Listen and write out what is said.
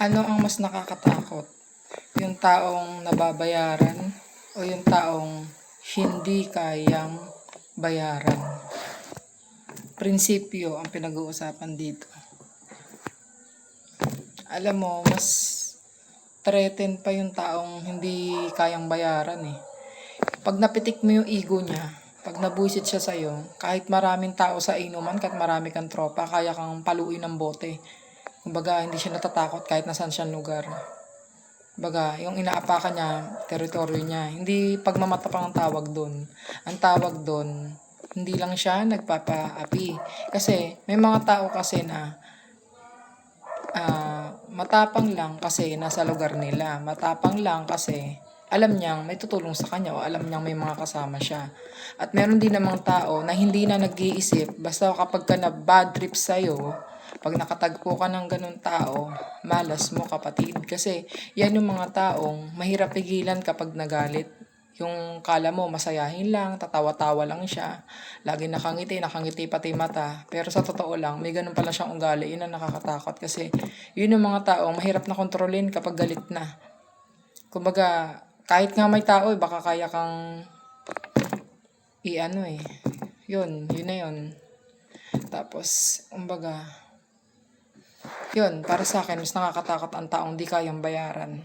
Ano ang mas nakakatakot? Yung taong nababayaran o yung taong hindi kayang bayaran? Prinsipyo ang pinag-uusapan dito. Alam mo, mas threaten pa yung taong hindi kayang bayaran eh. Pag napitik mo yung ego niya, pag nabuisit siya sa'yo, kahit maraming tao sa inuman, kahit marami kang tropa, kaya kang paluin ng bote. Kumbaga, hindi siya natatakot kahit nasan siyang lugar. Kumbaga, yung inaapakan niya, teritoryo niya. Hindi pagmamatapang ang tawag doon. Ang tawag doon, hindi lang siya nagpapaapi. Kasi, may mga tao kasi na matapang lang kasi nasa lugar nila. Matapang lang kasi alam niyang may tutulong sa kanya o alam niyang may mga kasama siya. At meron din namang tao na hindi na nag-iisip basta kapag ka na bad trip sa'yo, pag nakatagpo ka ng ganun tao, malas mo kapatid. Kasi yan yung mga taong mahirap pigilan kapag nagalit. Yung kala mo masayahin lang, tatawa-tawa lang siya, lagi nakangiti pati mata. Pero sa totoo lang, may ganun pala siyang ugali. Yun ang nakakatakot kasi yun yung mga taong mahirap na kontrolin kapag galit na. Kumbaga, kahit nga may tao, baka kaya kang i-ano eh. Yun na yun. Tapos, kumbaga, yun, para sa akin, mas nakakatakot ang taong di kayang bayaran.